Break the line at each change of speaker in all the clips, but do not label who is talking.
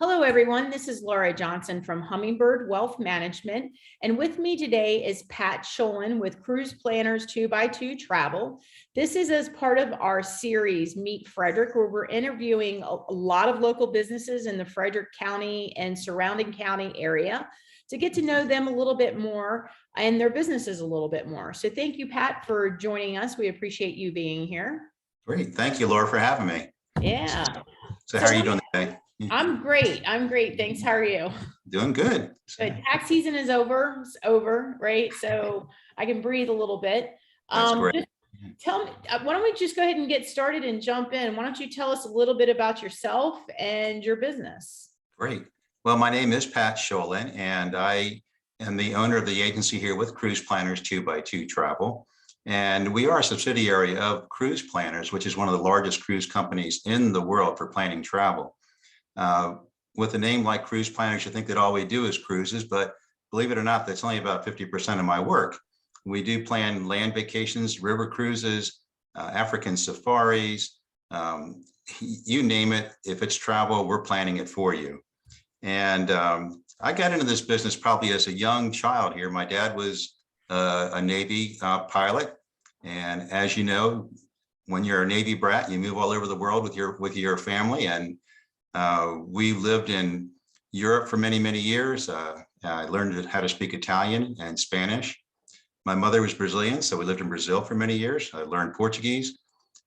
Hello, everyone. This is Laura Johnson from Hummingbird Wealth Management. And with me today is Pat Schoelen with Cruise Planners 2x2 Travel. This is as part of our series, Meet Frederick, where we're interviewing a lot of local businesses in the Frederick County and surrounding county area to get to know them a little bit more and their businesses a little bit more. So thank you, Pat, for joining us. We appreciate you being here.
Great. Thank you, Laura, for having me.
Yeah.
So how are you doing today?
I'm great. Thanks. How are you?
Doing good.
Good. Tax season is over. It's over, right? So I can breathe a little bit.
That's great.
Just tell me, why don't we just go ahead and get started and jump in? Why don't you tell us a little bit about yourself and your business?
Great. Well, my name is Pat Schoelen, and I am the owner of the agency here with Cruise Planners 2x2 Travel. And we are a subsidiary of Cruise Planners, which is one of the largest cruise companies in the world for planning travel. With a name like Cruise Planners, you think that all we do is cruises, but believe it or not, that's only about 50% of my work. We do plan land vacations, river cruises, African safaris, you name it. If it's travel, we're planning it for you. And I got into this business probably as a young child here. My dad was a Navy pilot. And as you know, when you're a Navy brat, you move all over the world with your family. And we lived in Europe for many, many years. I learned how to speak Italian and Spanish. My mother was Brazilian, so we lived in Brazil for many years. I learned Portuguese,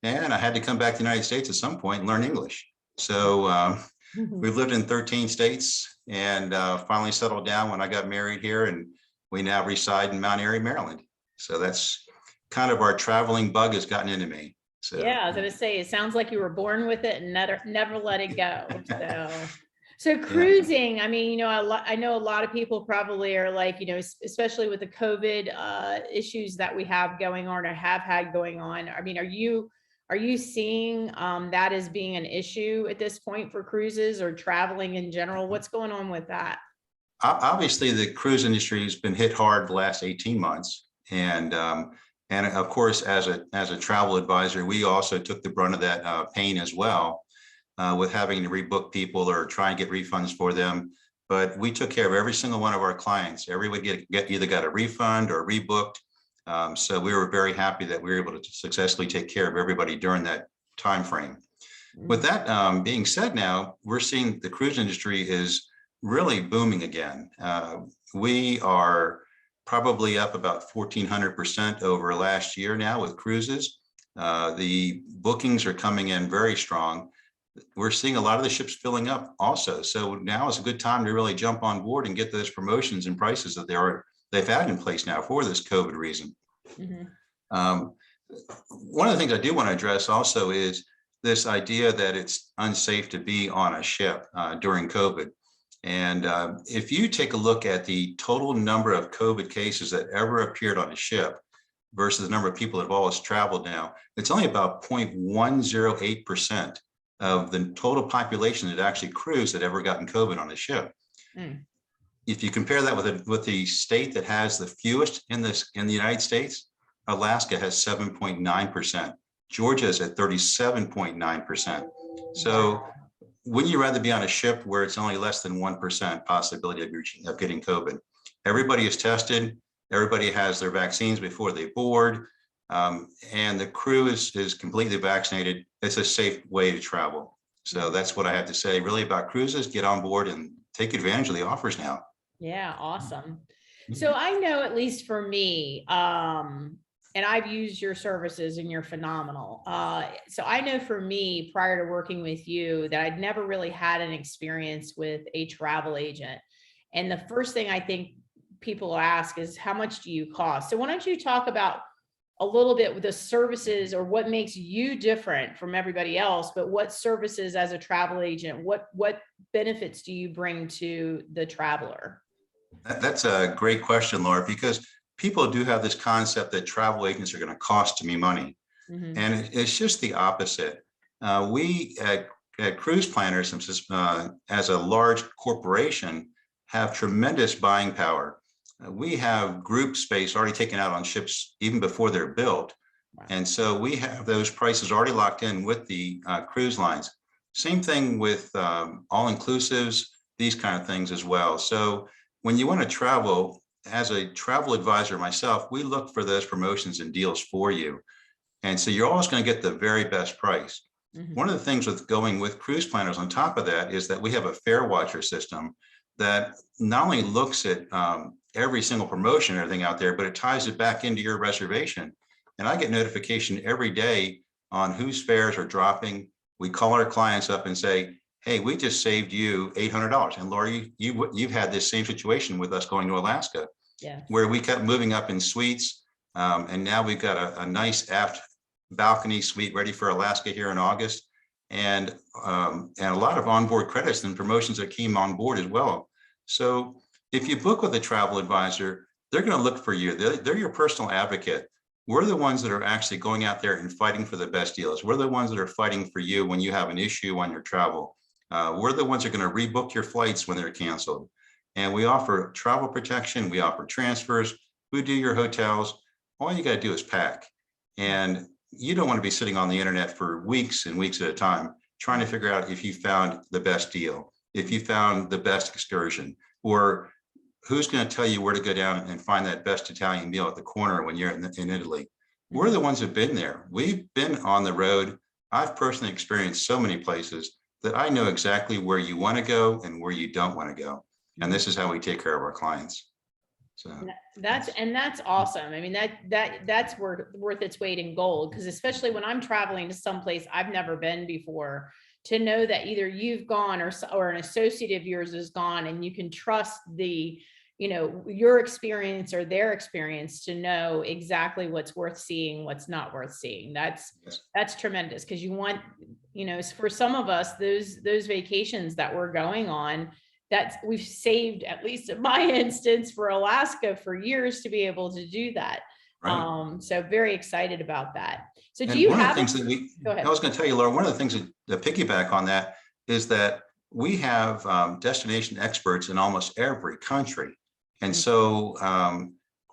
and I had to come back to the United States at some point and learn English. So we've lived in 13 states and finally settled down when I got married here, and we now reside in Mount Airy, Maryland. So that's kind of our traveling bug has gotten into me. So,
yeah, I was going to say, it sounds like you were born with it and never let it go. So cruising, I mean, I know a lot of people probably are like, especially with the COVID issues that we have going on or have had going on. I mean, are you seeing that as being an issue at this point for cruises or traveling in general? What's going on with that?
Obviously, the cruise industry has been hit hard the last 18 months. And of course, as a travel advisor, we also took the brunt of that pain as well, with having to rebook people or try and get refunds for them. But we took care of every single one of our clients. Everyone either got a refund or rebooked. So we were very happy that we were able to successfully take care of everybody during that time frame. With that being said, now we're seeing the cruise industry is really booming again. We are probably up about 1,400% over last year now with cruises. The bookings are coming in very strong. We're seeing a lot of the ships filling up also. So now is a good time to really jump on board and get those promotions and prices that they've had in place now for this COVID reason. Mm-hmm. One of the things I do want to address also is this idea that it's unsafe to be on a ship during COVID. And if you take a look at the total number of COVID cases that ever appeared on a ship versus the number of people that have always traveled now, it's only about 0.108% of the total population that actually cruised that ever gotten COVID on a ship. If you compare that with the state that has the fewest in the United States, Alaska has 7.9%. Georgia is at 37.9%. So wouldn't you rather be on a ship where it's only less than 1% possibility of getting COVID? Everybody is tested. Everybody has their vaccines before they board. And the crew is completely vaccinated. It's a safe way to travel. So that's what I have to say really about cruises. Get on board and take advantage of the offers now.
Yeah, awesome. So I know, at least for me, and I've used your services and you're phenomenal. So I know for me, prior to working with you, that I'd never really had an experience with a travel agent. And the first thing I think people ask is, how much do you cost? So why don't you talk about a little bit with the services, or what makes you different from everybody else, but what services as a travel agent, what benefits do you bring to the traveler?
That's a great question, Laura, because people do have this concept that travel agents are going to cost me money. Mm-hmm. And it's just the opposite. We at Cruise Planners, as a large corporation, have tremendous buying power. We have group space already taken out on ships even before they're built. Wow. And so we have those prices already locked in with the cruise lines. Same thing with all-inclusives, these kind of things as well. So when you want to travel, as a travel advisor myself, we look for those promotions and deals for you. And so you're always going to get the very best price.
Mhm.
One of the things with going with cruise planners on top of that is that we have a fare watcher system that not only looks at every single promotion and everything out there, but it ties it back into your reservation. And I get notification every day on whose fares are dropping. We call our clients up and say, hey, we just saved you $800. And Laura, you've had this same situation with us going to Alaska,
Yeah.
where we kept moving up in suites. And now we've got a nice aft balcony suite ready for Alaska here in August. And a lot of onboard credits and promotions that came on board as well. So if you book with a travel advisor, they're going to look for you. They're your personal advocate. We're the ones that are actually going out there and fighting for the best deals. We're the ones that are fighting for you when you have an issue on your travel. We're the ones that are going to rebook your flights when they're canceled. And we offer travel protection. We offer transfers. We do your hotels. All you got to do is pack. And you don't want to be sitting on the internet for weeks and weeks at a time trying to figure out if you found the best deal, if you found the best excursion, or who's going to tell you where to go down and find that best Italian meal at the corner when you're in Italy. We're the ones who've been there. We've been on the road. I've personally experienced so many places that I know exactly where you want to go and where you don't want to go. And this is how we take care of our clients. So
that's awesome. I mean, that's worth its weight in gold, because especially when I'm traveling to someplace I've never been before, to know that either you've gone or an associate of yours has gone, and you can trust your experience or their experience to know exactly what's worth seeing, what's not worth seeing. That's tremendous, because you want, for some of us, those vacations that we're going on, that we've saved, at least in my instance, for Alaska for years to be able to do that.
right.
So very excited about that. So do
And
you
one of
have,
the things that
go ahead.
I was going to tell you, Laura, one of the things that piggyback on that is that we have destination experts in almost every country. And so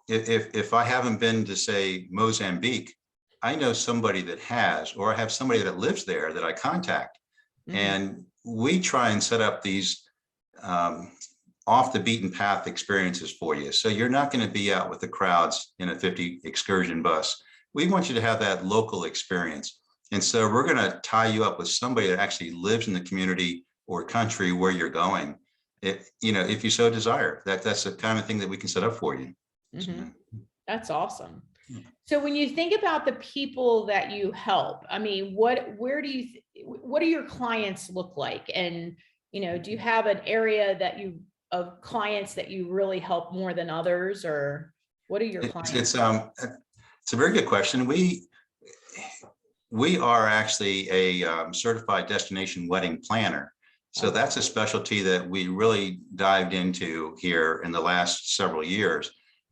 if I haven't been to, say, Mozambique, I know somebody that has, or I have somebody that lives there that I contact. And we try and set up these off the beaten path experiences for you. So you're not going to be out with the crowds in a 50 excursion bus. We want you to have that local experience. And so we're going to tie you up with somebody that actually lives in the community or country where you're going. If you so desire, that's the kind of thing that we can set up for you. So,
that's awesome. So when you think about the people that you help, I mean, what do your clients look like? And, do you have an area of clients that you really help more than others, or what are your clients?
It's a very good question. We are actually a certified destination wedding planner. So that's a specialty that we really dived into here in the last several years.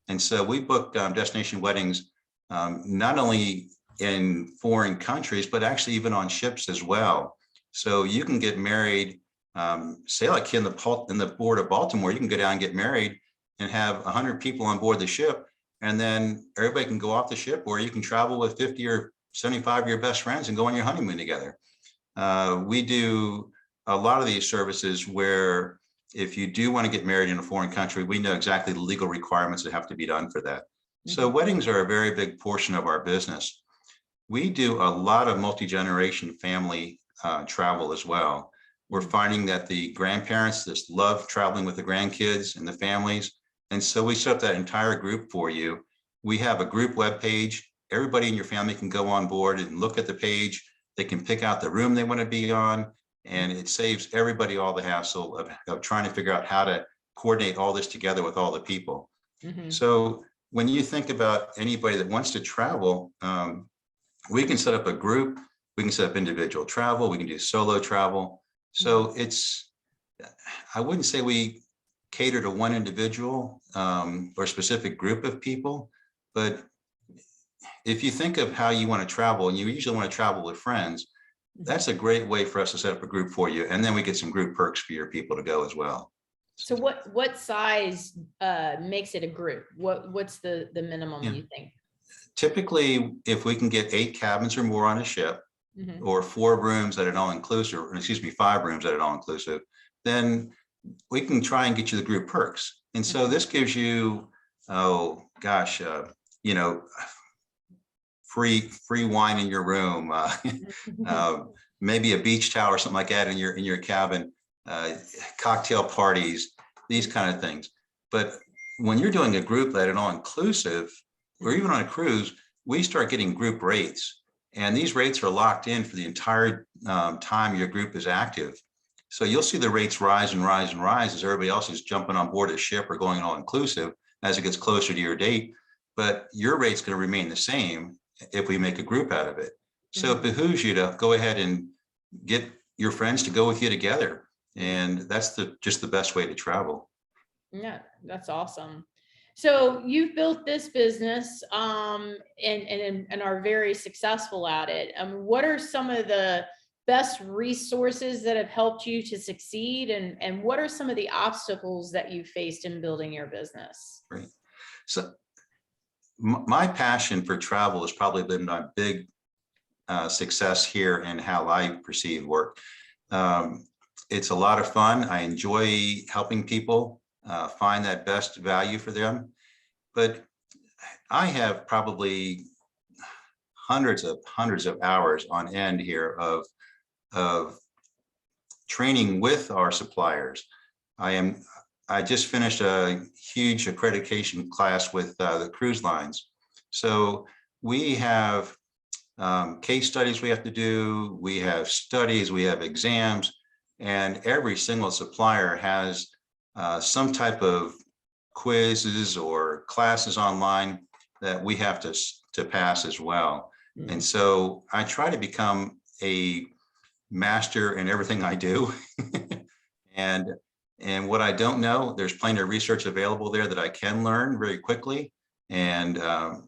And so we book destination weddings, not only in foreign countries, but actually even on ships as well. So you can get married, say like here in the port of Baltimore, you can go down and get married and have 100 people on board the ship. And then everybody can go off the ship, or you can travel with 50 or 75 of your best friends and go on your honeymoon together. We do a lot of these services where if you do want to get married in a foreign country, we know exactly the legal requirements that have to be done for that. So weddings are a very big portion of our business. We do a lot of multi-generation family travel as well. We're finding that the grandparents just love traveling with the grandkids and the families. And so we set up that entire group for you. We have a group web page. Everybody in your family can go on board and look at the page. They can pick out the room they want to be on. And it saves everybody all the hassle of trying to figure out how to coordinate all this together with all the people. So when you think about anybody that wants to travel, we can set up a group. We can set up individual travel. We can do solo travel. So I wouldn't say we cater to one individual or specific group of people, but if you think of how you want to travel, and you usually want to travel with friends, that's a great way for us to set up a group for you. And then we get some group perks for your people to go as well.
So what size makes it a group? What's the minimum you think?
Typically, if we can get 8 cabins or more on a ship,
Mhm.
or 4 rooms at an all-inclusive, or excuse me, 5 rooms at an all-inclusive, then we can try and get you the group perks. And so this gives you, oh gosh, you know, free wine in your room,
Mhm.
uh, maybe a beach towel or something like that in your cabin, cocktail parties, these kind of things. But when you're doing a group at an all-inclusive, or even on a cruise, we start getting group rates. And these rates are locked in for the entire time your group is active. So you'll see the rates rise and rise and rise as everybody else is jumping on board a ship or going all inclusive as it gets closer to your date. But your rate's going to remain the same if we make a group out of it. So it
Mhm.
behooves you to go ahead and get your friends to go with you together. And that's just the best way to travel.
Yeah, that's awesome. So you've built this business, and are very successful at it. What are some of the best resources that have helped you to succeed, and what are some of the obstacles that you faced in building your business?
Right. So my passion for travel has probably been my big success here in how I perceive work. Um, it's a lot of fun. I enjoy helping people find that best value for them. But I have probably hundreds of hours on end here of training with our suppliers. I just finished a huge accreditation class with the cruise lines. So we have case studies we have to do, we have studies, we have exams, and every single supplier has some type of quizzes or classes online that we have to pass as well. And
Mhm.
so I try to become a master in everything I do. and and what I don't know, there's plenty of research available there that I can learn very quickly, and a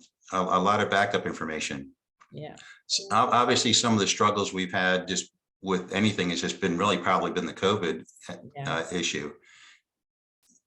lot of backup information.
Yeah.
So obviously, some of the struggles we've had just with anything has just been really probably been the COVID
Yeah.
issue.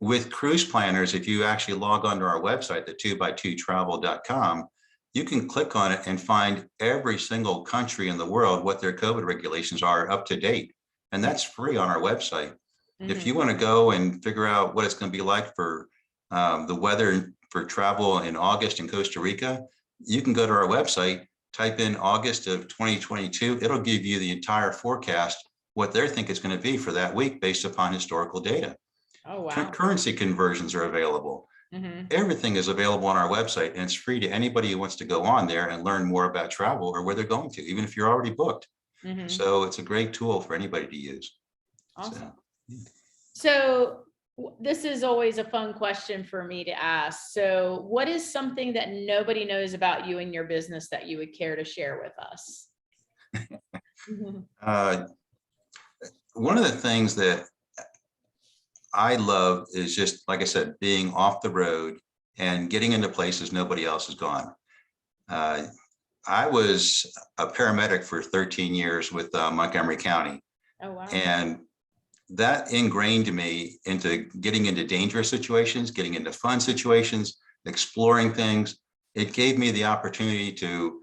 With cruise planners, if you actually log onto our website, the 2by2travel.com, you can click on it and find every single country in the world, what their COVID regulations are up to date. And that's free on our website. If
Mhm.
you want to go and figure out what it's going to be like for the weather for travel in August in Costa Rica, you can go to our website, type in August of 2022. It'll give you the entire forecast, what they think it's going to be for that week based upon historical data.
Oh, wow.
Currency conversions are available.
Mhm.
Everything is available on our website, and it's free to anybody who wants to go on there and learn more about travel or where they're going to, even if you're already booked.
Mhm.
So it's a great tool for anybody to use. So,
Awesome. So this is always a fun question for me to ask. So what is something that nobody knows about you and your business that you would care to share with us? Mhm.
uh, one of the things that I love is just, like I said, being off the road and getting into places nobody else has gone. Uh, I was a paramedic for 13 years with Montgomery County,
Oh, wow.
and that ingrained me into getting into dangerous situations, getting into fun situations, exploring things. It gave me the opportunity to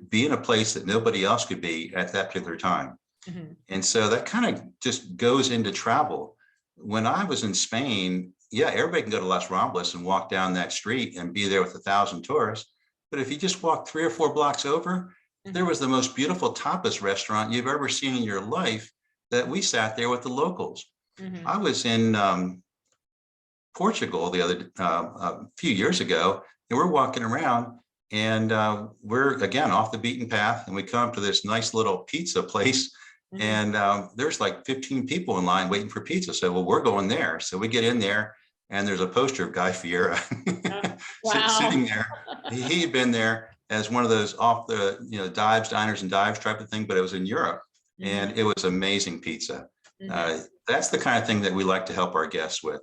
be in a place that nobody else could be at that particular time.
Mhm.
And so that kind of just goes into travel. When I was in Spain, yeah, everybody can go to Las Ramblas and walk down that street and be there with 1,000 tourists. But if you just walk 3 or 4 blocks over, there
Mhm.
was the most beautiful tapas restaurant you've ever seen in your life that we sat there with the locals.
Mhm.
I was in Portugal a few years ago, and we're walking around, and we're again off the beaten path, and we come to this nice little pizza place,
Mhm.
and there's like 15 people in line waiting for pizza. So, well, we're going there. So we get in there, and there's a poster of Guy Fieri
Oh,
sitting
wow.
there. He had been there as one of those off the dives, diners, and dives type of thing, but it was in Europe,
Mhm.
and it was amazing pizza.
Mhm.
Uh, that's the kind of thing that we like to help our guests with.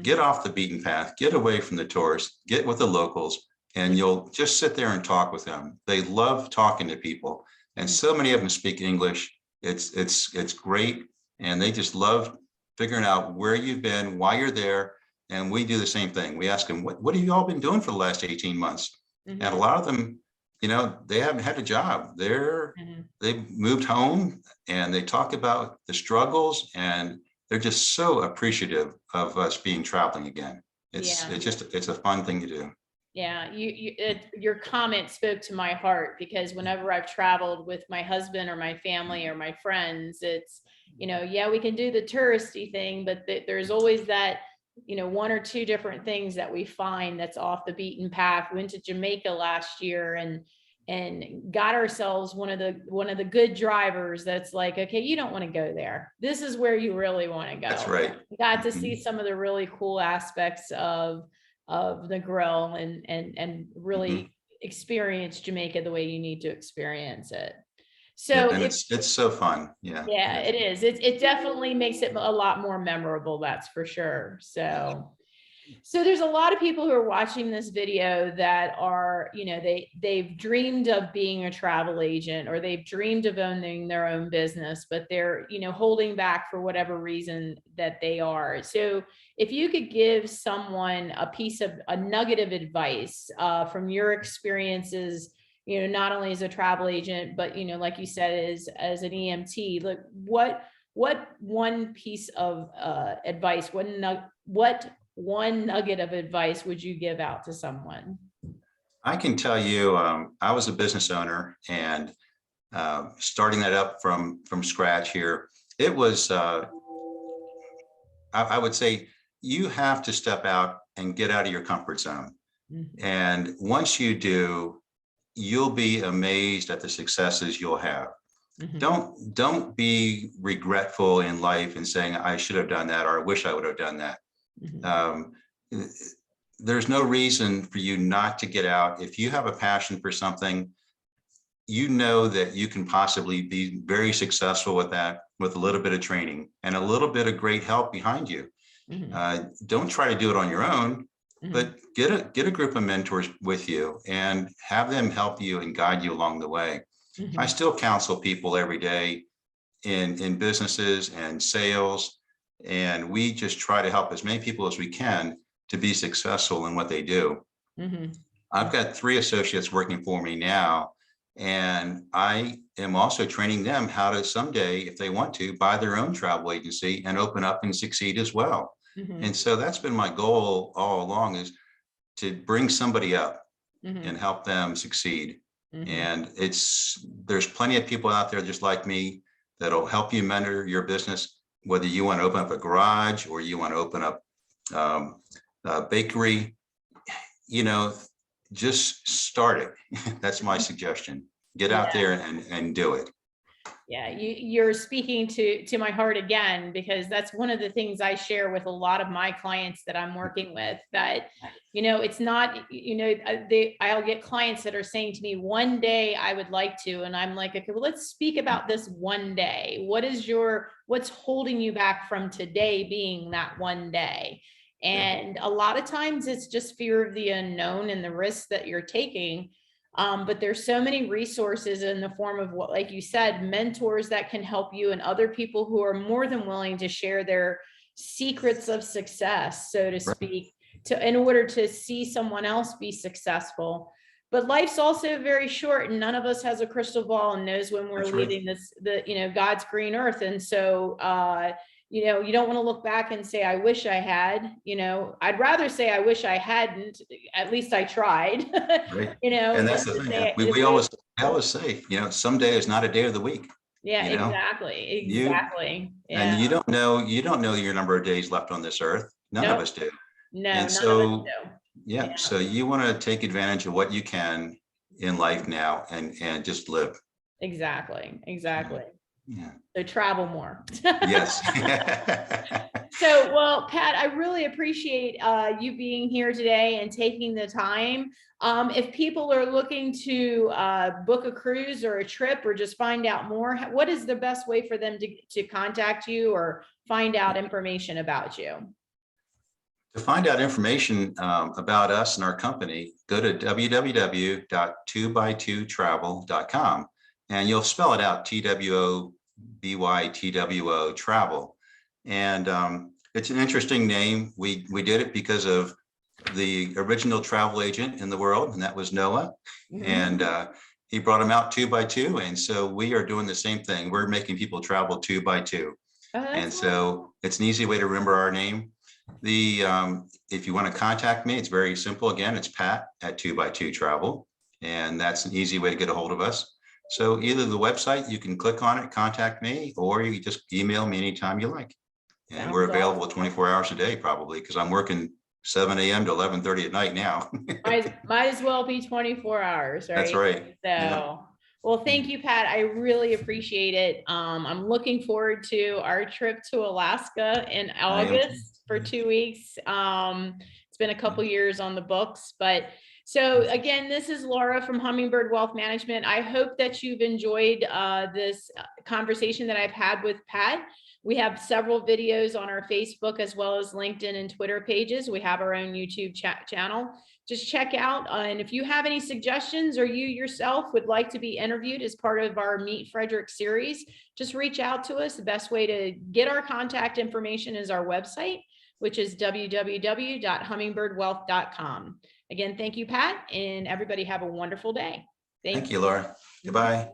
Get
Mhm.
off the beaten path, get away from the tourists, get with the locals, and you'll just sit there and talk with them. They love talking to people, and
Mhm.
so many of them speak English. It's great, and they just love figuring out where you've been, why you're there, and we do the same thing. We ask them, what have you all been doing for the last 18 months? And a
Mhm.
lot of them they haven't had a job.
Mhm.
They've moved home and they talk about the struggles, and they're just so appreciative of us being traveling again.
Yeah.
It's a fun thing to do.
Yeah, your comment spoke to my heart, because whenever I've traveled with my husband or my family or my friends, it's, yeah, we can do the touristy thing, but there's always that, one or two different things that we find that's off the beaten path. We went to Jamaica last year and got ourselves one of the good drivers that's like, okay, you don't want to go there. This is where you really want to
That's
go.
right.
Got to see
Mhm.
some of the really cool aspects of the grill and
Mhm.
really experience Jamaica the way you need to experience it.
Yeah,
So
and
if
it's so fun. Yeah, it
yeah,
is.
it is. It definitely makes it a lot more memorable, that's for sure. So there's a lot of people who are watching this video that are, they've dreamed of being a travel agent, or they've dreamed of owning their own business, but they're, holding back for whatever reason that they are. So if you could give someone a nugget of advice from your experiences, not only as a travel agent, but, like you said, as an EMT, like what one piece of advice, what one nugget of advice would you give out to someone?
I can tell you, I was a business owner, and starting that up from scratch here, it was I would say you have to step out and get out of your comfort zone.
Mhm,
And once you do, you'll be amazed at the successes you'll have.
mhm,
Don't be regretful in life and saying, I should have done that, or I wish I would have done that.
mhm,
Um, there's no reason for you not to get out. If you have a passion for something, you know that you can possibly be very successful with that, with a little bit of training and a little bit of great help behind you.
mhm,
Don't try to do it on your own,
mhm,
but get a group of mentors with you and have them help you and guide you along the way. I
mhm,
still counsel people every day in businesses and sales, and we just try to help as many people as we can to be successful in what they do.
mhm,
I've got 3 associates working for me now, and I am also training them how to someday, if they want to, buy their own travel agency and open up and succeed as well.
mhm,
And so that's been my goal all along, is to bring somebody up and
mhm,
help them succeed.
mhm,
And there's plenty of people out there just like me that'll help you mentor your business, whether you want to open up a garage or you want to open up a bakery, you know, just start it. That's my
mhm.
suggestion. Get out
Yeah.
there and do it.
Yeah, you're speaking to my heart again, because that's one of the things I share with a lot of my clients that I'm working with, that it's not, I'll get clients that are saying to me, one day I would like to, and I'm like, okay, well, let's speak about this one day. What's holding you back from today being that one day?
Yeah.
And a lot of times it's just fear of the unknown and the risks that you're taking. But there's so many resources in the form of, what, like you said, mentors that can help you, and other people who are more than willing to share their secrets of success, so to
Right.
speak, in order to see someone else be successul. But life's also very short, and none of us has a crystal ball and knows when we're
That's right.
leaving God's green earth. And so, you don't want to look back and say, I wish I had, I'd rather say I wish I hadn't, at least I tried.
Right. And
Than
that's the
to
thing.
say,
I always say, someday is not a day of the week.
yeah,
You know,
exactly,
you
exactly.
and
Yeah.
you don't know your number of days left on this earth. None of
Nope.
us do.
No,
And
none of us
so,
do.
yeah,
Yeah,
so you want to take advantage of what you can in life now and just live.
exactly,
Yeah.
exactly.
Yeah.
So travel more.
Yes.
So, well, Pat, I really appreciate you being here today and taking the time. If people are looking to book a cruise or a trip, or just find out more, what is the best way for them to contact you or find out information about you?
To find out information about us and our company, go to www.2by2travel.com, and you'll spell it out, TWOBYTWO travel. And it's an interesting name. We did it because of the original travel agent in the world, and that was Noah.
Mhm.
And he brought them out 2 by 2. And so we are doing the same thing. We're making people travel 2 by 2.
Oh, that's
And so it's an easy way to remember our name. If you want to contact me, it's very simple. Again, it's Pat at 2 by 2 Travel. And that's an easy way to get a hold of us. So either the website, you can click on it, contact me, or you can just email me anytime you like. And
Sounds
we're available
awesome.
24 hours a day, probably, because I'm working 7 a.m. to 11:30 at night now.
Might as well be 24 hours, right?
That's right.
So,
Yeah.
well, thank you, Pat. I really appreciate it. I'm looking forward to our trip to Alaska in
I am too.
August for 2 weeks. It's been a couple years on the books, but so again, this is Laura from Hummingbird Wealth Management. I hope that you've enjoyed this conversation that I've had with Pat. We have several videos on our Facebook as well as LinkedIn and Twitter pages. We have our own YouTube channel. Just check out. And if you have any suggestions or you yourself would like to be interviewed as part of our Meet Frederick series, just reach out to us. The best way to get our contact information is our website, which is www.hummingbirdwealth.com. Again, thank you, Pat, and everybody have a wonderful day.
Thank you, Laura. Goodbye.